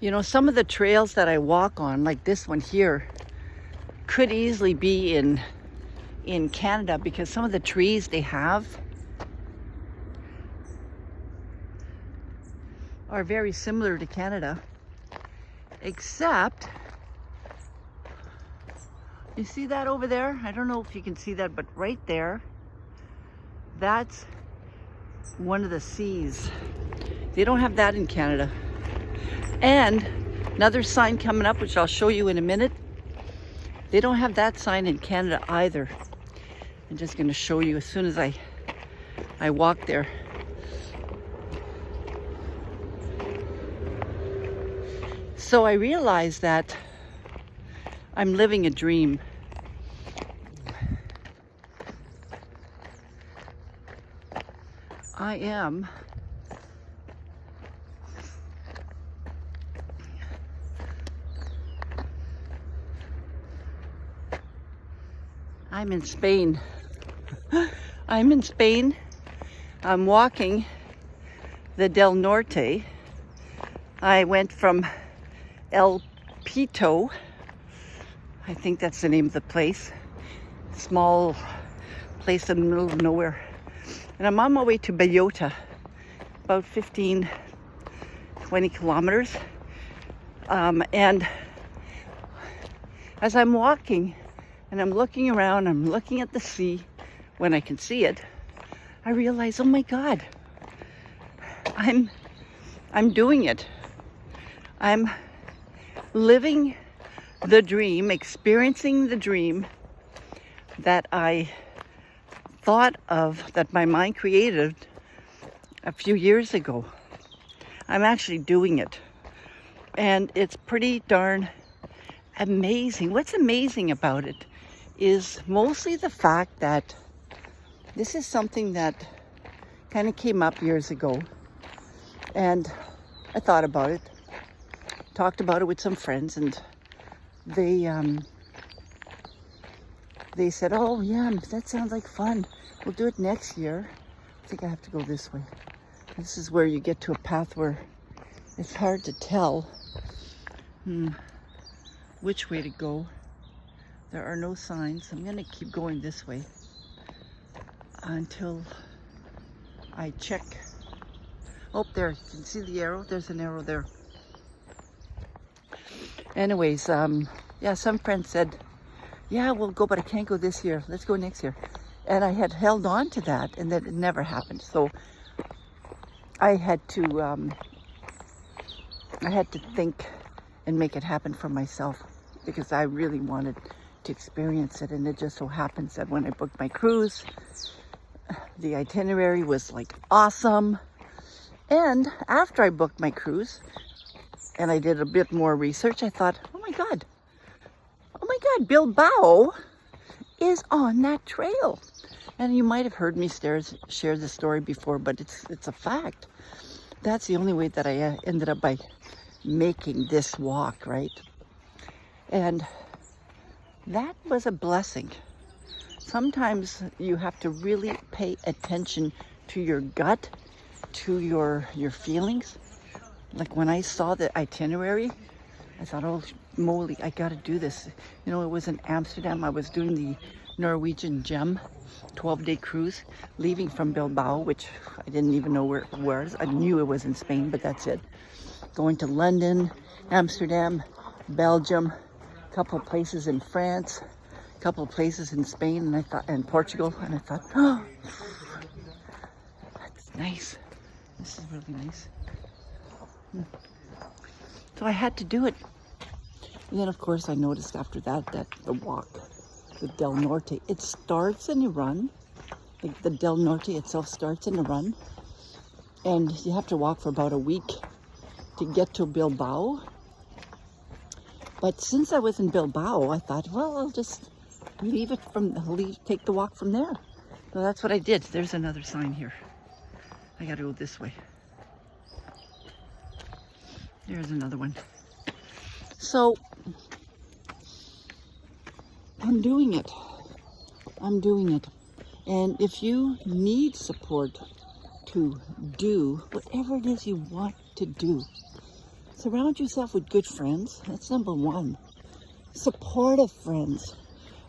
You know, some of the trails that I walk on, like this one here, could easily be in Canada, because some of the trees they have are very similar to Canada, except you see that over there? I don't know if you can see that, but right there, that's one of the seas. They don't have that in Canada. And another sign coming up, which I'll show you in a minute. They don't have that sign in Canada either. I'm just going to show you as soon as I walk there. So I realized that I'm living a dream. I am I'm in Spain. I'm in Spain. I'm walking the Del Norte. I went from El Pito, I think that's the name of the place, small place in the middle of nowhere. And I'm on my way to Bellota, about 15, 20 kilometers. And as I'm walking and I'm looking around, I'm looking at the sea, when I can see it, I realize, oh my God, I'm doing it. I'm living the dream, experiencing the dream that I thought of, that my mind created a few years ago. I'm actually doing it. And it's pretty darn amazing. What's amazing about it is mostly the fact that this is something that kind of came up years ago. And I thought about it, talked about it with some friends, and they said, oh yeah, that sounds like fun. We'll do it next year. I think I have to go this way. This is where you get to a path where it's hard to tell which way to go. There are no signs. I'm gonna keep going this way until I check. Oh, there, you can see the arrow. There's an arrow there. Anyways, yeah, some friends said, yeah, we'll go, but I can't go this year. Let's go next year. And I had held on to that, and then it never happened. So I had to think and make it happen for myself, because I really wanted to experience it. And it just so happens that when I booked my cruise, the itinerary was like awesome. And after I booked my cruise and I did a bit more research, I thought, oh my God, Bilbao is on that trail. And you might have heard me share the story before, but it's a fact. That's the only way that I ended up by making this walk, right? And that was a blessing. Sometimes you have to really pay attention to your gut, to your feelings. Like when I saw the itinerary, I thought, oh moly, I gotta do this. You know, it was in Amsterdam. I was doing the Norwegian Gem 12-day cruise, leaving from Bilbao, which I didn't even know where it was. I knew it was in Spain, but that's it. Going to London, Amsterdam, Belgium, a couple of places in France, a couple of places in Spain, and I thought, and Portugal, and I thought, oh, that's nice. This is really nice. So I had to do it. And then of course I noticed after that the walk, the Del Norte, it starts in a run. Like the Del Norte itself starts in a run. And you have to walk for about a week to get to Bilbao. But since I was in Bilbao, I thought, well, I'll just take the walk from there. So that's what I did. There's another sign here. I gotta go this way. There's another one. So I'm doing it. And if you need support to do whatever it is you want to do, Surround yourself with good friends. That's number one. Supportive friends.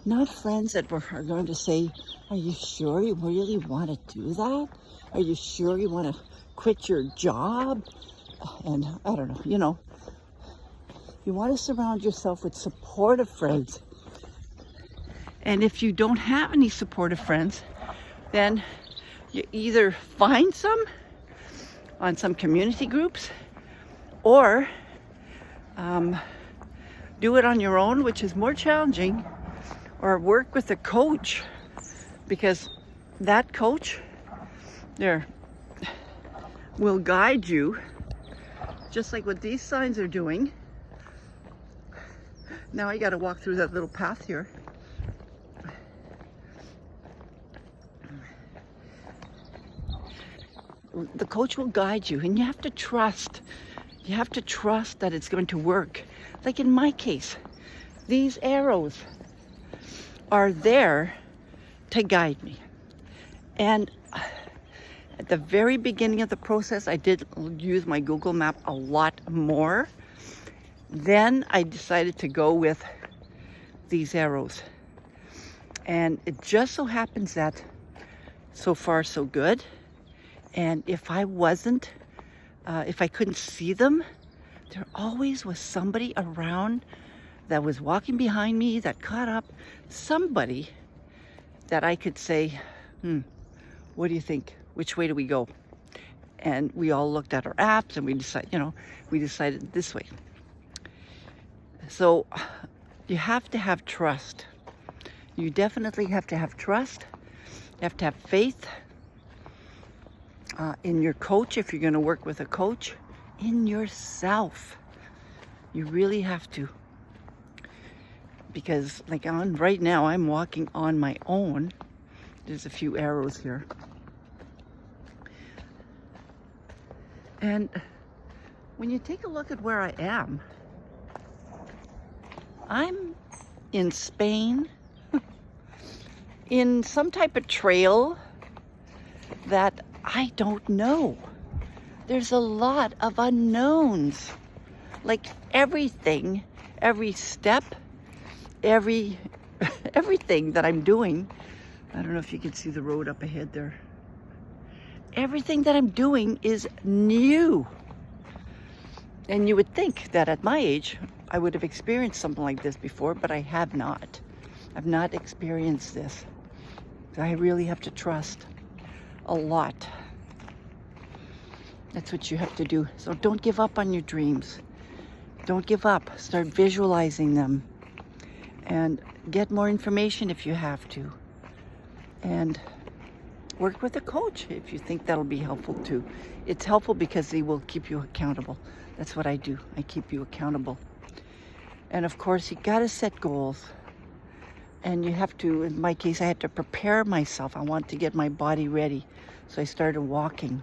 Not friends that are going to say, are you sure you really want to do that? Are you sure you want to quit your job? And I don't know, you know. You want to surround yourself with supportive friends. And if you don't have any supportive friends, then you either find some on some community groups, or do it on your own, which is more challenging, or work with a coach, because that coach there will guide you, just like what these signs are doing. Now I got to walk through that little path here. The coach will guide you, and you have to trust. You have to trust that it's going to work. Like in my case, these arrows are there to guide me. And at the very beginning of the process, I did use my Google map a lot more. Then I decided to go with these arrows. And it just so happens that so far so good. And if I wasn't, if I couldn't see them, there always was somebody around that was walking behind me, that caught up, somebody that I could say, what do you think? Which way do we go? And we all looked at our apps and we decided this way. So you have to have trust. You definitely have to have trust. You have to have faith in your coach, if you're going to work with a coach, in yourself. You really have to. Because like right now, I'm walking on my own. There's a few arrows here. And when you take a look at where I am, I'm in Spain, in some type of trail that I don't know. There's a lot of unknowns. Like everything, every step, everything that I'm doing. I don't know if you can see the road up ahead there. Everything that I'm doing is new. And you would think that at my age, I would have experienced something like this before, but I have not. I've not experienced this. I really have to trust a lot. That's what you have to do. So don't give up on your dreams. Don't give up. Start visualizing them. And get more information if you have to. And work with a coach if you think that'll be helpful too. It's helpful because they will keep you accountable. That's what I do. I keep you accountable. And of course, you got to set goals. And you have to, in my case, I had to prepare myself. I want to get my body ready. So I started walking.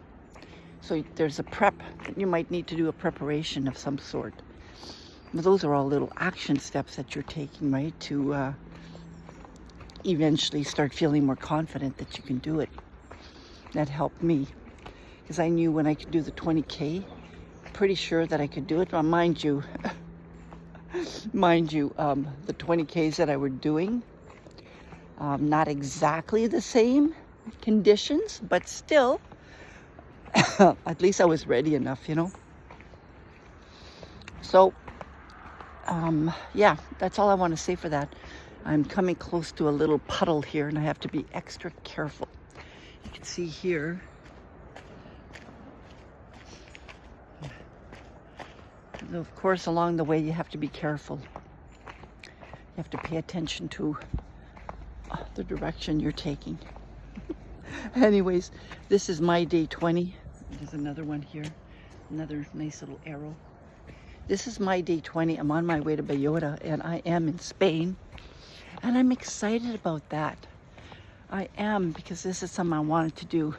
So there's a prep. You might need to do a preparation of some sort. But those are all little action steps that you're taking, right? To eventually start feeling more confident that you can do it. That helped me. Because I knew when I could do the 20K, pretty sure that I could do it. But mind you, the 20Ks that I were doing, not exactly the same conditions, but still, at least I was ready enough, you know. So, yeah, that's all I want to say for that. I'm coming close to a little puddle here, and I have to be extra careful. You can see here. Of course, along the way, you have to be careful. You have to pay attention to the direction you're taking. Anyways, this is my day 20. There's another one here. Another nice little arrow. This is my day 20. I'm on my way to Bayota, and I am in Spain. And I'm excited about that. I am, because this is something I wanted to do.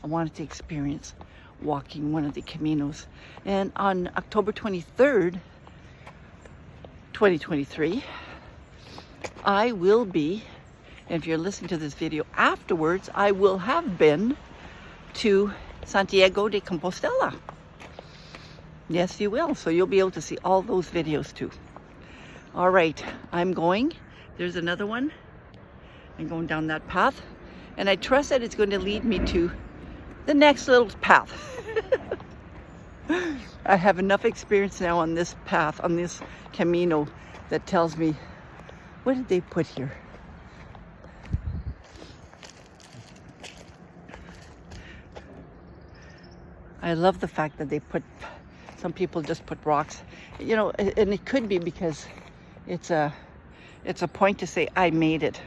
I wanted to experience walking one of the caminos. And on October 23rd, 2023, I will be, and if you're listening to this video afterwards, I will have been to Santiago de Compostela. Yes, you will. So you'll be able to see all those videos too. All right, I'm going. There's another one. I'm going down that path. And I trust that it's going to lead me to the next little path. I have enough experience now on this path, on this Camino, that tells me, what did they put here? I love the fact that they put, some people just put rocks, you know, and it could be because it's a point to say, I made it.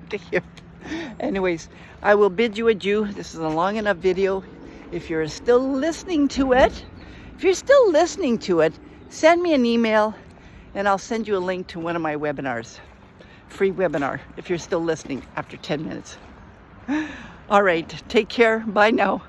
To hear. Anyways, I will bid you adieu. This is a long enough video. If you're still listening to it, send me an email and I'll send you a link to one of my webinars. Free webinar, if you're still listening after 10 minutes. All right, take care. Bye now.